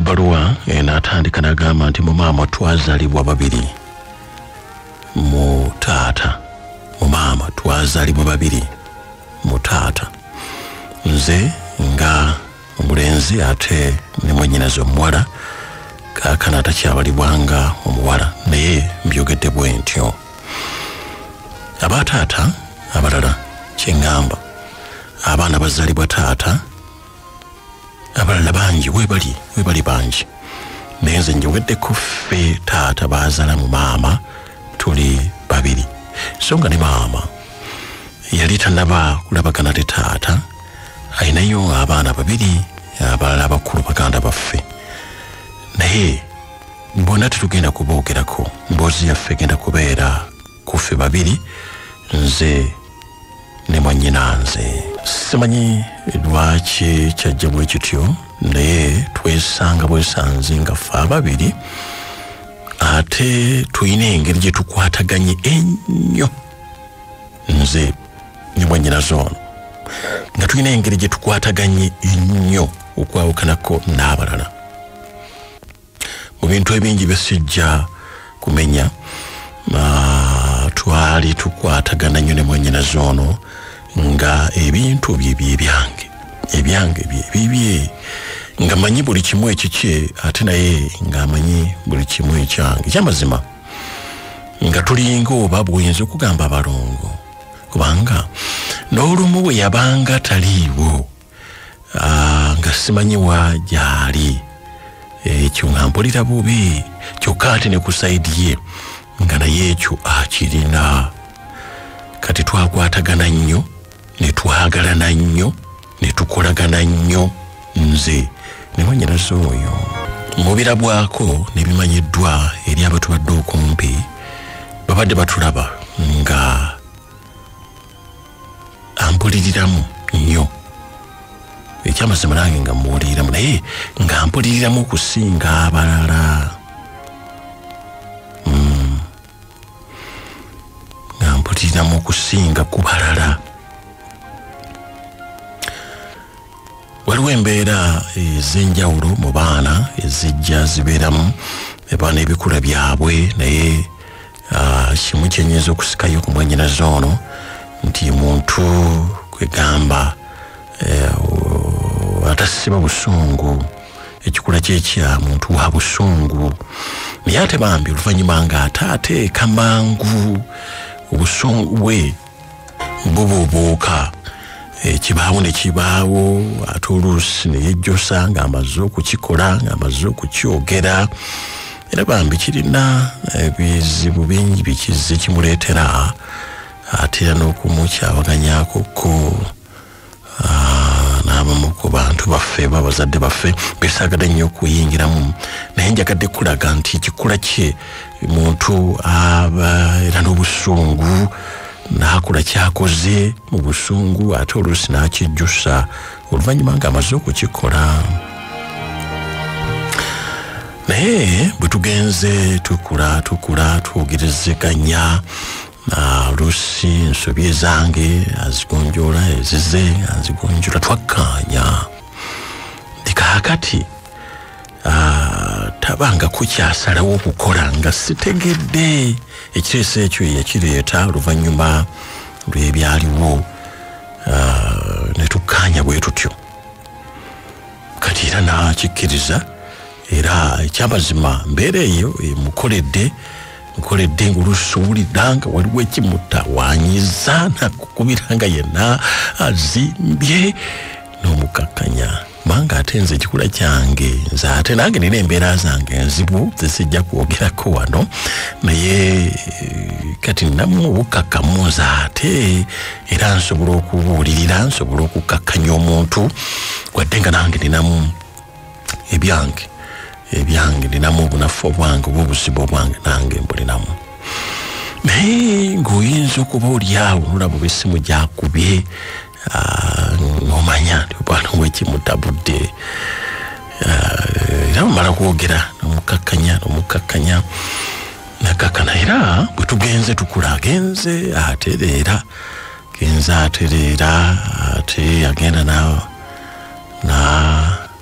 ebbaluwa n'atandika n'agamba nti mu maama twazaalibwa babiri mu taata mu maama twazaalibwa babiri mu taata nze nga omulenzi ate ne mwennyinaze omuwala kaakano atakyabalibwanga omuwala naye mbyogedde bwe ntyo abataata abalala kyeŋŋamba abaana bazaalibwa taata abalala bangi webali bangi naye nze njogeddeko ffe taata bazaala mu maama tuli babiri so nga ne maama yali tannaba kulabagana ne taata ayinayo abaana babiri abalala abakulu baganda baffe naye bonna tetugenda kuboogerako mboozi yaffe egenda kubeera ku ffe babiri nze ne mwannyinanze simanyi lwaki kyajja bwe kityo naye twesanga bwesanze nga ffe ababiri ate tulina engeri gye tukwataganye ennyo nze ne mwannyinaze ono nga tulina engeri gye tukwataganye ennyo okwawukanako n'abalala mu bintu ebingi bye sijja kumenya twali tukwatagana nnyo ne mwannyinaze ono nga ebintu ebyange bye nga manyi buli kimu ekikye ate naye ng'amanyi buli kimu ekyange ekyamazima nga tulinga oba bw'oyinza okugamba abalongo kubanga n'olumu bwe yabanga taliiwo nga simanyiwa gy'ali ekyo nga mpulira bubi kyokka ate ne ku sayidi ye nga naye ekyo akirina kati twakwatagana nnyo ne twagalana nnyo ne tukolagana nnyo nze ne mwannyinaze oyo mu birabwako ne bimanyiddwa eri abatubadde okumpi babadde batulaba nga ampuliriramu nnyo ekyamazima nange nga muwuliriramu naye nga mpuliriramu okusinga abalala nga mpuliriramu okusinga ku balala waliwo embeera ez'enjawulo mu baana ezijja zibeeramu abaana ebikula byabwe naye kimu kyenyinza okusikayo ku mwannyinaze ono nti muntu kwegamba atasiba busungu ekikula kyekya muntu wa busungu naye ate bambi oluvannyuma nga ataateeka mangu obusungu bwe bubuubuuka ekibaawo ne kibaawo ate oluusi ne yejjosa ng'amaze okukikola ng'amaze okukyogera era bambi kirina ebizibu bingi bikize kimuleetera atera n'okumukyawaganyakoko n'abamu ku bantu baffe babazadde baffe besaagadde nnyo okuyingiramu naye njagadde kulaga nti ekikula kye muntu aba era n'obusungu n'akola kyakoze mu busungu ate oluusi n'akijjusa oluvannyuma ng'amaze okukikola naye bwe tugenze tukula twogerezeganya oluusi ensobi ezange azigonjoola ezize azigonjoola twakkaanya ndikaakati tabangako kyasalawo okukola nga sitegedde ekiteeso ekyo yakireeta oluvannyuma lw'ebyaliwo ne tukkaanya bwe tutyo kati era n'akikkiriza era ekyamazima mbeera eyo emukoledde ng'oluusi owulira nga waliwo ekimutawaanyiza nakukubira nga yenna azimbye n'omukakkanya kubanga ate nze ekikula kyange nze ate nange nina embeera zange enzibu zisijja kwogerako wano naye kati nnamu obukakkamu nze ate era nsobola okubuulirira nsobola okukakkanya omuntu wadde nga nange ninamu ebyange ninamu obunafu obwange oba obuzibu obwange nange mbulinamu naye ng'oyinza okuba oliawo nolaba obw'essimu gyakubye n'omanya nti obwana bwekimutabudde era mumala kwogera n'omukakkanya nakakkana era bwe tugenze tukula genze atereera ate agenda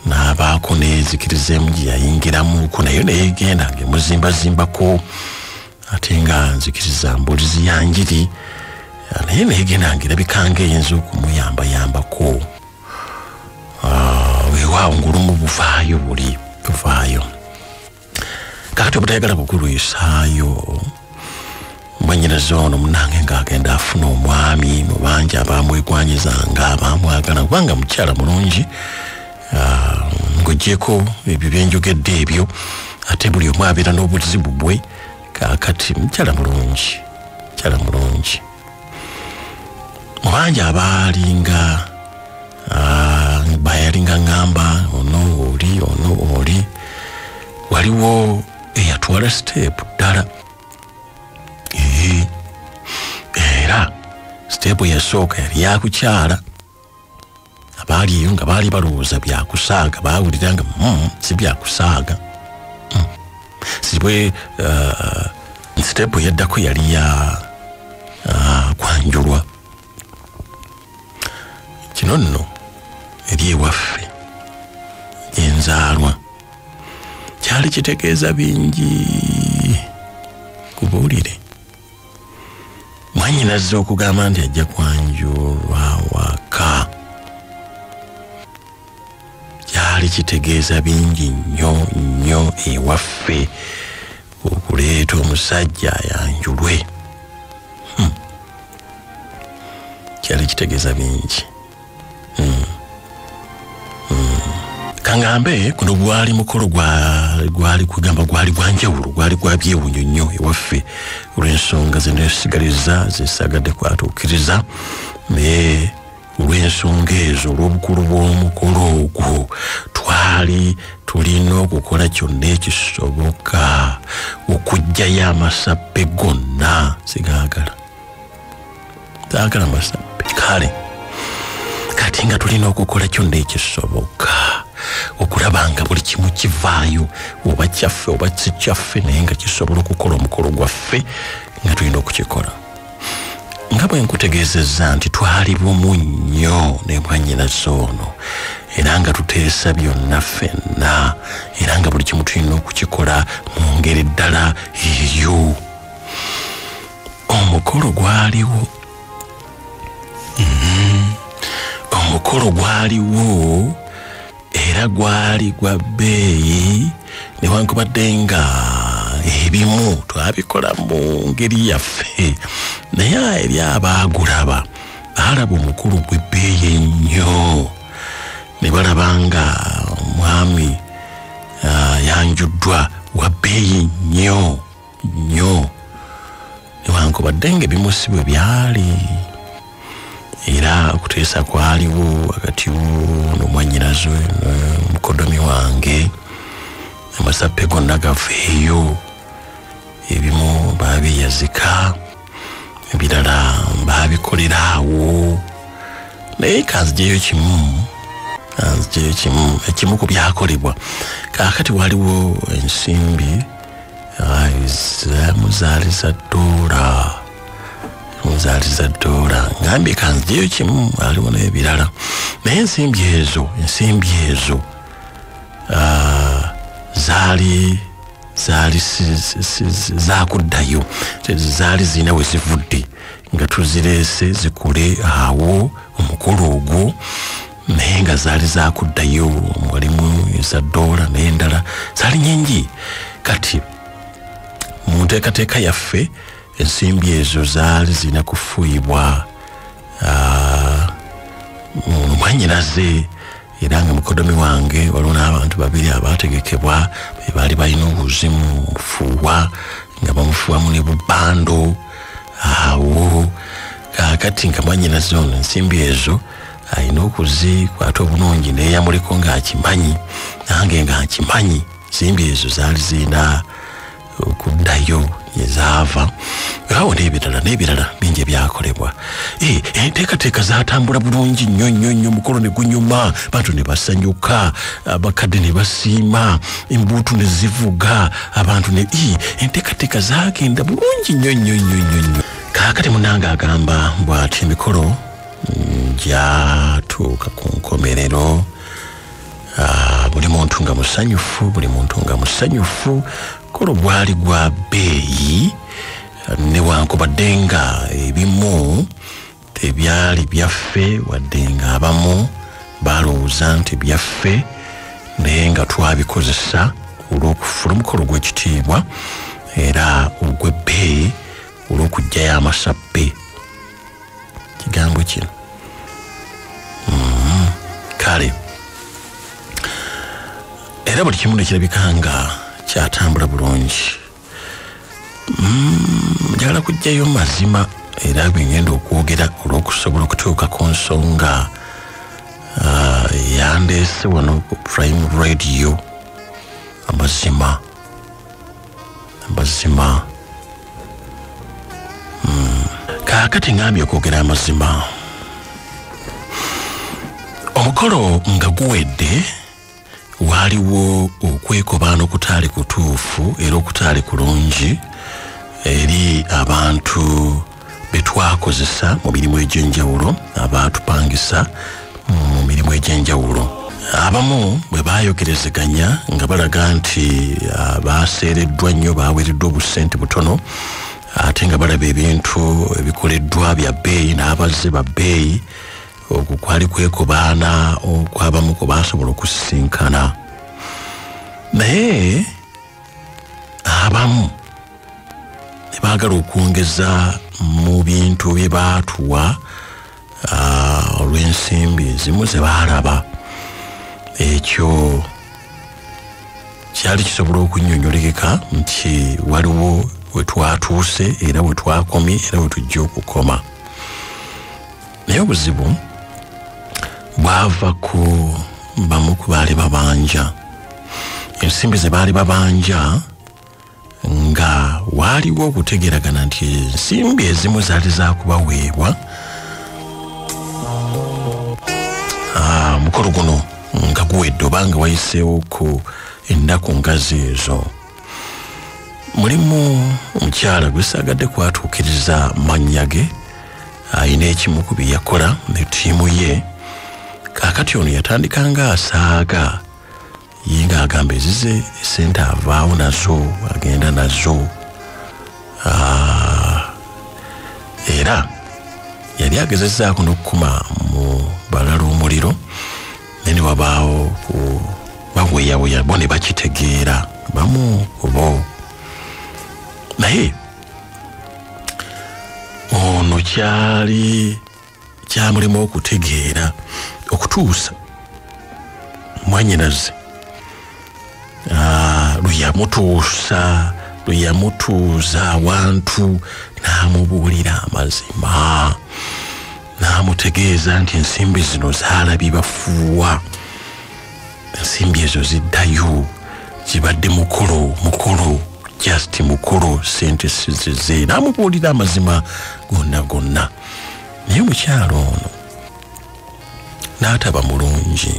n'abaako n'enzikirizaemu gye yayingiramuko naye neegenda ngemuzimbako ate nga nzikiriza mbulizi ya njiri naye neegenda ngirabika ng'eyinza okumuyambayambako weewaawo ng'olumu buvaayo kakati obutayagala bukulwisaayo mwannyinaze ono munange ng'agenda afuna omwami mu bangi abamwegwanyizanga abamwagala kubanga mukyala mulungi ng'oggyeko ebyo byenjogedde ebyo ate buli omu abeera n'obuzibu bwe kakati mukyala mulungi mu bangi abaalinga bayalinga ŋŋamba ono oli waliwo eyatwala siteepu ddala era siteepu yasooka yali yakukyala abaaliyo nga baali balowooza byakusaaga baawulira nga si byakusaaga sibwe siteepu yaddako yali ya kwanjulwa kino nno eri ewaffe enzaalwa kyali kitegeeza bingi kubuulire mwannyinaze okugamba nti ajja kwanjulwa waka kyali kitegeeza bingi nnyo ewaffe okuleeta omusajja ayanjulwe kyali kitegeeza bingi kangambe kuno gwali mukolo gwali kugamba gwali gwanjawulo gwali gwabyewunyo nnyo ewaffe olw'ensonga zenesigaliza zesagadde kwatuukiriza naye olw'ensonga ezo olw'obukulu bw'omukolo ogwo twali tulina okukola kyonna ekisoboka okuggyayo amasappe gonna sigaagala amasappe kale kati nga tulina okukola kyonna ekisoboka okulaba nga buli kimu kivaayo oba kyaffe oba si kyaffe naye nga kisobola okukola omukolo gwaffe nga tulina okukikola nga bwe nkutegeezezza nti twali bumu nnyo ne mwannyinaze ono era nga tuteesa byonna ffenna era nga buli kimu tulina okukikola mu ngeri ddala eyo omukolo gwaliwo omukolo gwaliwo era gwali gwa bbeeyi newankubadde nga ebimu twabikola mu ngeri yaffe naye eri abaagulaba baalaba omukulu gw'ebbeeyi ennyo ne balaba nga omwami yanjuddwa wa bbeeyi nnyo newankubadde nga ebimu si bwe byali era okuteesa kwaliwo wakati n'omwannyinaze mukodomi wange amasappe gonna gaveeyo ebimu baabiyazika ebirala baabikolera awo naye kanzijeyo kimu ekimu ku byakolebwa kaakati waliwo ensimbi muzaaliza ddoola ngambye kanzijeyo kimu waliwo n'ebirala naye ensimbi ezo zaali zakuddayo zaali zirina we zivudde nga tuzireese zikole awo omukolo ogwo naye nga zaali zakuddayo mulimu eza ddoola n'endala zaali nyingi kati mu nteekateeka yaffe ensimbi ezo zaali zirina kufuuyibwa mwannyinaze era nga mukodomi wange waliwo n'abantu babiri abaategekebwa be baali balina obuzimu mufuuwa nga bamufuuwamu ne bubbando awo kaakati nga mwannyinaze ono ensimbi ezo alina okuzikwata obulungi naye yamuliko ng'akimanyi nange ng'akimanyi ensimbi ezo zaali zirina okuddayo yezaava awo n'ebirala bingi ebyakolebwa enteekateeka zatambula bulungi nnyo mukolo ne gunyuma bantu ne basanyuka abakadde ne basiima embuutu ne zivuga abantu ne enteekateeka zagenda bulungi nnyo kaakati munange agamba bw'ati emikolo gyatuuka ku nkomerero buli muntu nga musanyufu kolo gwali gwa bbeeyi newankubadde nga ebimu tebyali byaffe wadde nga abamu balowooza nti byaffe naye nga twabikozesa olw'okufuna omukolo gw'ekitiibwa era ogw'ebbeeyi olw'okugjayo amasappe kigambo kino kale era buli kimu nekirabika nga kyatambula bulungi njagala kujjayo mazima era bwengenda okwogera olw'okusobola okutuuka ku nsonga yandeese wano ku Prime Radio amazima kaakati ngambye okwogera amazima omukolo nga guwedde waaliwo okwekobaana okutaali kutuufu era okutaali kulungi eri abantu betwakozesa mu mirimu egy'enjawulo abaatupangisa mu mirimu egy'enjawulo abamu bwe baayogerezeganya nga balaga nti baaseereddwa nnyo baaweereddwa obusente butono ate nga balaba ebintu ebikoleddwa bya bbeeyi n'abazze ba bbeeyi okwo kwali kwekobaana okwabamu kwe baasobola okusisinkana naye abamu ne baagala okwongeza mu bintu bye baatuwa olw'ensimbi ezimu ze baalaba ekyo kyali kisobola okunnyonnyolekeka nti waliwo we twatuuse era we twakomye era we tujja okukoma naye obuzibu bwava ku bamu ku baali babanja ensimbi ze baali babanja nga waaliwo okutegeeragana nti ensimbi ezimu zaali zakubaweebwa mukolo guno nga guwedde oba nga wayiseewo ku ennaku ngazi ezo mulimu omukyala gwe saagadde kwatuukiriza mannya ge ayina ekimu ku bye yakola ne ttiimu ye kaakati ono yatandika nga asaaga ye ng'agamba ezize esente avaawo nazo agenda nazo era yali agezezzaako n'okukuma mu balala omuliro naye ne wabaawo baweeyaweeya bo ne bakitegeera bamu obo naye ono kyali kyamulema okutegeera okutuusa mwannyinaze lweyamutuuza awantu n'amubuulira amazima n'amutegeeza nti ensimbi zino zaalabye bafuuwa ensimbi ezo ziddayo kibadde mukolo just mukolo sente sizize n'amubuulira amazima gonna naye omukyalo ono n'ataba mulungi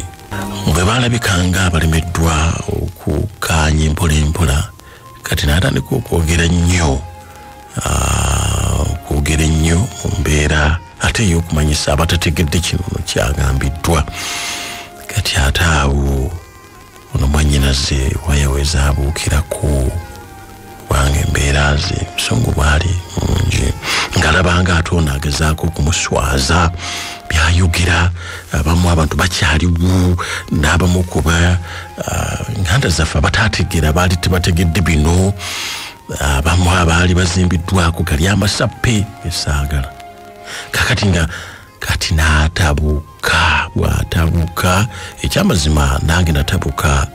bwe baalabikanga abalemeddwa okukaanya empola kati n'atandika okwogera nnyo mu mbeera ate ey'okumanyisa abatategedde kino kyagambiddwa kati ate awo ono mwannyinaze wayaweza abuukirako kubanga embeera ze obusungu bwali mungi ng'alabanga ate ono agezaako okumuswaza byayogera abamu abantu bakyaliwo n'abamu kuba nganda zaffe abataategeera baali tebategedde bino abamu abaali bazimbiddwako gali amasappe esaagala kakati nga kati n'atabuka bw'atabuka ekyamazima nange natabuka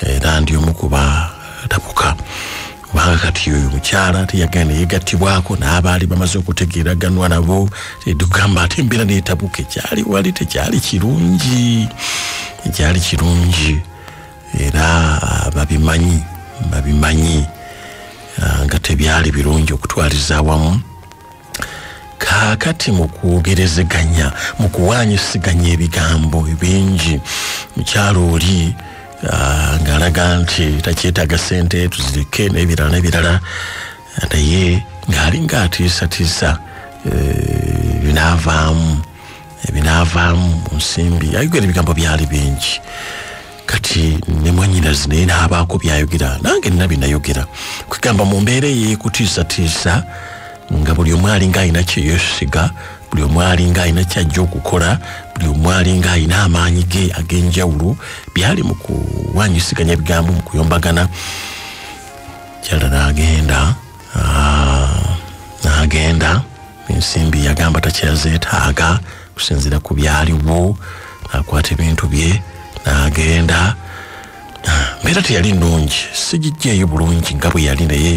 era ndi omu kuba tabuka kubanga kati oyo mukyala teyagenda yegattibwako n'abaali bamaze okutegeeraganwa nabo tugamba ate embeera neetabuka ekyali wali tekyali kirungi era babimanyi nga tebyali birungi okutwaliza awamu kaakati mu kwogerezeganya mu kuwaanyisiganya ebigambo ebingi mukyalo oli ng'alaga nti takyetaaga sente tuzireke n'ebirala naye ng'ali ng'atiisatiisa ebinaavaamu mu nsimbi ayogera ebigambo byali bingi kati ne mwannyinaze naye n'abaako byayogera nange nina binayogera kwegamba mu mbeera ey'ekutiisatiisa nga buli omu alinga alina kye yeesiga buli omu alinga alina kyajja okukola buli omu alinga alina amaanyi ge ag'enjawulo byali mu kuwanyisiganya ebigambo mu kuyombagana kyala n'agenda ensimbi yagamba takyazeetaaga kusinziira ku byaliwo n'akwata ebintu bye n'agenda mbeera teyali nnungi sigijjeeyo bulungi nga bwe yali naye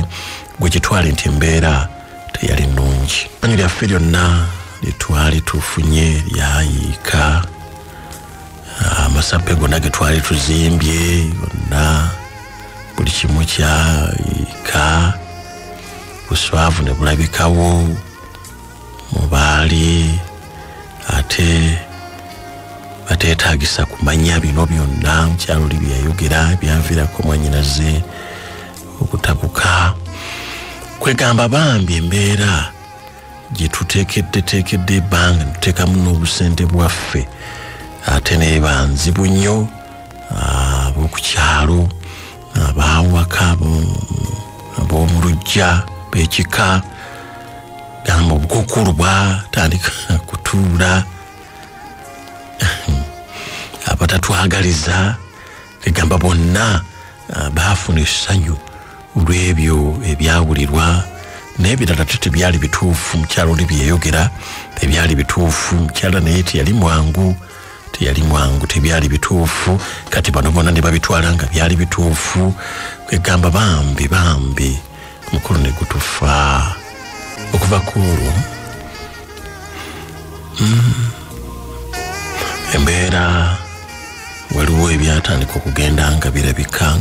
gwe kitwale nti embeera teyali nnungi anyo lyaffe lyonna lyetwali tufunye lyayiika amasappe gonna ge twali tuzimbye gonna buli kimu kyayiika buswavu ne bulabikawo mubaali ate bateetaagisa kumanya bino byonna mukyalo oli byeyayogera byanviirako mwannyinaze okutabuka kwegamba bambi embeera gye tuteekedde ebbanga tuteekamu n'obusente bwaffe ate neeba nzibu nnyo ab'oku kyalo abawaka ab'omulujja b'ekika gamba obukukulu bwatandika kutuula abatatwagaliza egamba bonna baafuna essanyu olw'ebyo ebyawulirwa n'ebirala tebyali bituufu mukyala oli byeyayogera tebyali bituufu mukyala naye teyali mwangu tebyali bituufu kati bano bonna ne babitwala nga byali bituufu kwegamba bambi mukulu ne gutufa okuva ku olwo embeera waliwo ebyatandika okugenda nga birabika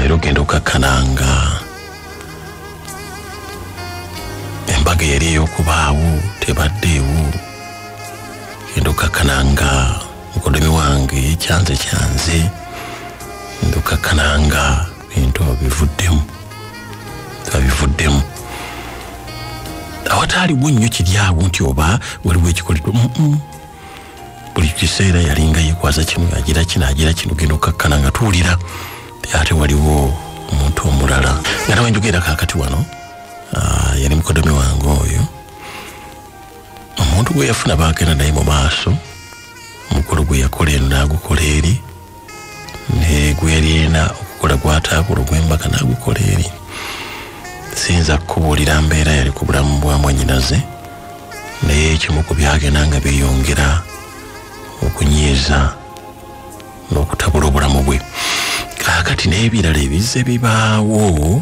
era ogenda okakkananga embaga yali ey'okubaawo tebaddeewo genda okakkananga mukodomi wange kyanze genda okakkananga bintu abivuddemu awataaliwo nnyo kiri awo nti oba waliwo ekikoleddwa buli kiseera yalinga yeekwaza kino agira kino genda okakkana nga tuwulira ate waliwo omuntu omulala nga nawe njogera kaakati wano yali mukodomi wange oyo omuntu gwe yafuna baagenda naye mu maaso omukolo gwe yakola eno n'agukola eri ne gwe yali ena okukola gwataakola ogw'embaga n'agukola eri siyinza kukubuulira mbeera yali ku bulamu bwa mwannyinaze naye ekimu ku byagenda nga byeyongera okunyiiza n'okutabula obulamu bwe kaakati n'ebirala ebizze bibaawo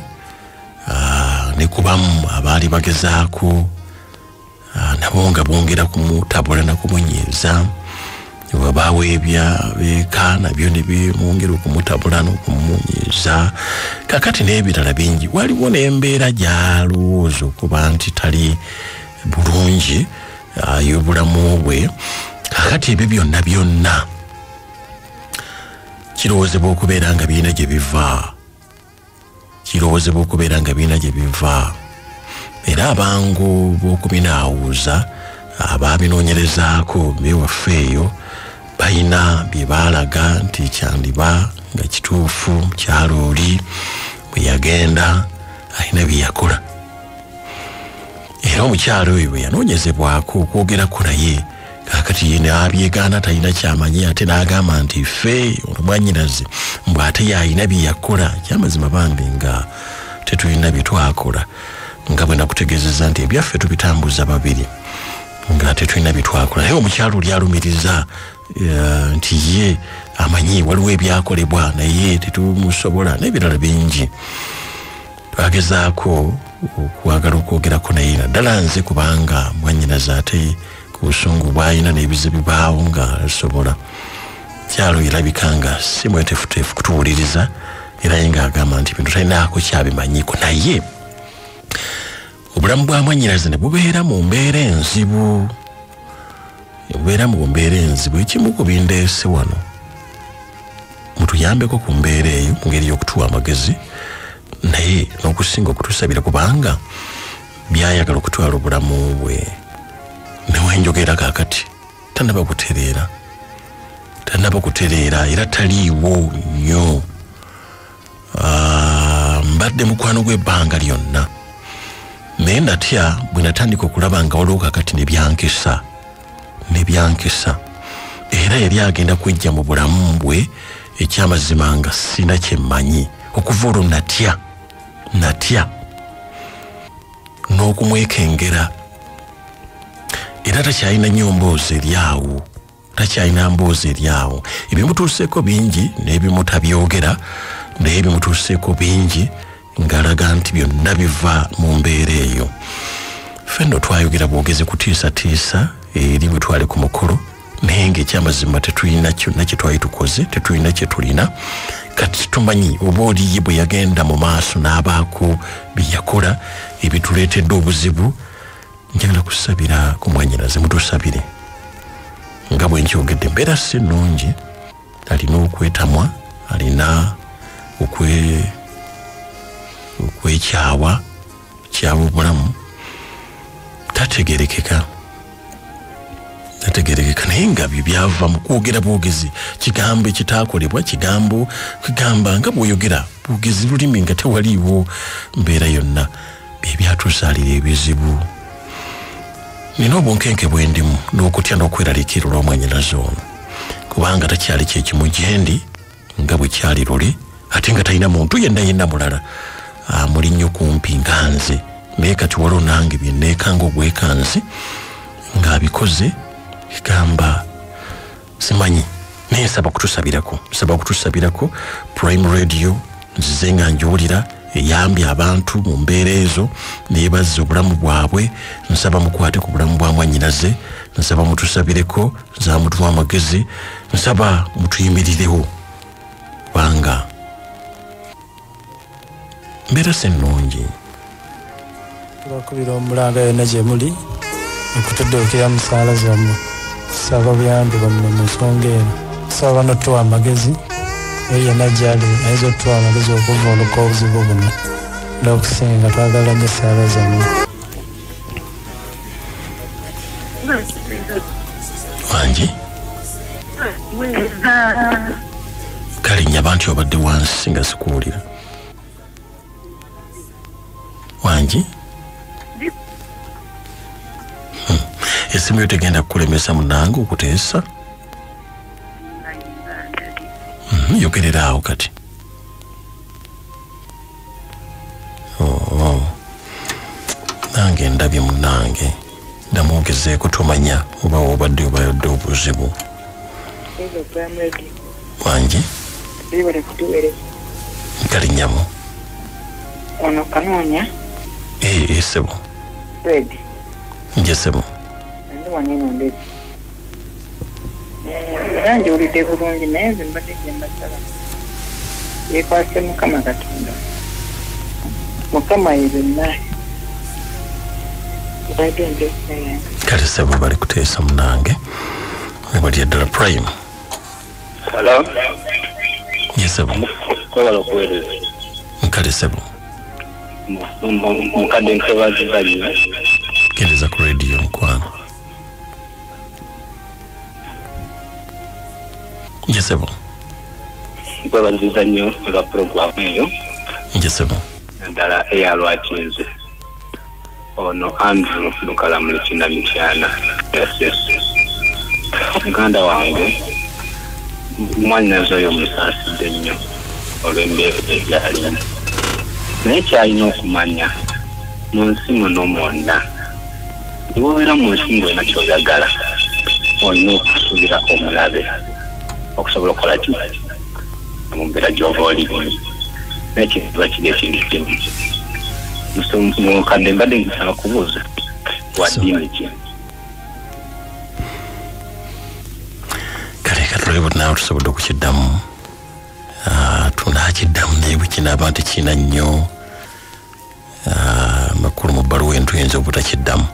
ne kubamu abaali bagezaako nabo nga bongera kumutabula nakumunyiiza wabaawo ebyabeeka nabyo ne bimwongera okumutabula n'okumumunyiiza kaakati n'ebirala bingi waliwo n'embeera gy'alowooza okuba nti tali bulungi y'obulamu bwe kaakati ebyo byonna kirowoozebwa okubeera nga birina gye biva era abangu b'okubinaawuuza abaabinoonyerezaako bewaffe eyo balina bye baalaga nti kyandiba nga kituufu mukyalo oli bwe yagenda alina bye yakola era omukyalo oyo bwe yanoonyezebwako okwogerako naye kaakati ye n'abyegaana talina kyamanyi ate n'agamba nti ffe omwannyinaze mbw ate yalina bye yakola kyamazima bambi nga tetulina bye twakola nga bwe nakutegeezeza nti ebyaffe tubitambuza babiri nga tetulina bye twakola naye omukyalo oli alumiriza nti ye amanyi waliwo ebyakolebwa naye tetumusobola n'ebirala bingi twagezaako okwagala okwogerako naye naddala nze kubanga mwannyinaze ate ku busungu bw'alina n'ebize bibaawo nga asobola kyalo irabika nga si mwetefutefu kutuwuliriza era ye ng'agamba nti bintu talinaako kyabimanyiko naye obulamu bwa mwannyinaze ne bubeera mu mbeera enzibu ekimu ku bindeese wano mutuyambeko ku mbeera eyo mu ngeri y'okutuwa amagezi naye n'okusinga okutusabira kubanga byayagala okutwala obulamu bwe newenjogera kaakati tanaba kutereera tanaba kutereera era taliiwo nnyo. Mbadde mukwano gw'ebbanga lyonna naye natya bwe natandika okulaba nga waliwo kakati ne byankisa era yali agenda kwejja mu bulamu bwe ekyamazima nga sina kyemmanyi. Okuva olwo natya n'okumwekengera era takyalina nnyo mboozi eri awo. Ebimutuuseeko bingi n'ebimu tabyogera naye ebimutuuseeko bingi ng'alaga nti byonna biva mu mbeera eyo. Ffenno twayogera bwogezi kutiisatiisa eri bwe twali ku mukolo naye ng'ekyamazima tetulina kyonna kye twali tukoze, tetulina kye tulina. Kati tumanyi oba oli ye bwe yagenda mu maaso n'abaako bye yakola ebituleetedde obuzibu. Njagala kusabira ku mwannyinaze, mutusabire nga bwe nkyogedde embeera si nnungi, alina okwetamwa, alina okwekyawa obulamu, tategerekeka naye nga byava mu kwogera bwogezi, kigambo ekitaakolebwa, kigamba nga bw'oyogera bwogezi lulimi nga tewaliiwo mbeera yonna, bye byatuzaalira ebizibu. Nina obunkenke bwe ndimu n'okutya n'okweraliikirira olw'omwannyinaze ono, kubanga takyali kyekimu gye ndi nga bwe kyali luli, ate nga talina muntu yenna mulala amuli nnyo kumpi nga nze. Naye kati waliwo nange bye neekanga ogwekanzi ng'abikoze, kigamba simanyi naye nsaba kutusabirako. Prime Radio nzize nga njiwulira eyambye abantu mu mbeera ezo neebazza obulamu bwabwe. Nsaba mukwate ku bulamu bwa mwannyinaze, nsaba mutusabireko, nsaba mutuwa amagezi, nsaba mutuyimirirewo kubanga mbeera si nnungi. Tubakubira omulanga yonna gye muli okutudduukira mu ssaala zammwe, tusaba buyambi bwammwe mu nsonga eno. Tusaba banotuwa amagezi naye yenna gy'ali ayinza otuwa amagezi okuvvuunuka obuzibu buno n'okusinga. Twagala nnyo essaala zammwe. Wangi kale nnyaba nti obadde wansi nga sikuwulira. Wangi esimu yo tegenda kukulemesa munange okuteesa. Yogerera awo kati. Nange ndabye munange ndamwogezeeko, tomanya oba obadde obayodde obuzibu. Wangi kale nnyamu ono kanoonya sebo Fred nje sebo ndi waneno ndezi era njiwulidde bulungi naye nze mbadde gye mbasaba yeekwase Mukama Katonda, Mukama ye byonna badde njesayange. Kale sebo bali kuteesa munange webali ddala Prime. Hello. Yes sebo. Kwebala okuweereza. Kale sebo mukadde nkebazibali kendeza ku radio nkwano. Jesebo kwebaziza nnyo olwa puroguramu eyo. Jesebo naddala eyalwakinze ono Andrew Lukalamuli Kinamityana. Yes. Muganda wange mwannyinaze oyo musaasidde nnyo olw'embeera egyalimu, naye kyalina okumanya mu nsi muno mwonna niwobeera mu nsi ng'olina kyoyagala olina okusuubira omulabe okusobola okukola ki mu mbeera gy'oba olimu, naye kiba kiri ekintu kimu. Mukadde mbadde nkusaba kubuuza wa ddiini ki? kale katulebe naawe tusobodde okukiddamu. Tunakiddamu naye bwe kinaaba nti kiina nnyo makulu mu bbaluwa tuyinza obutakiddamu.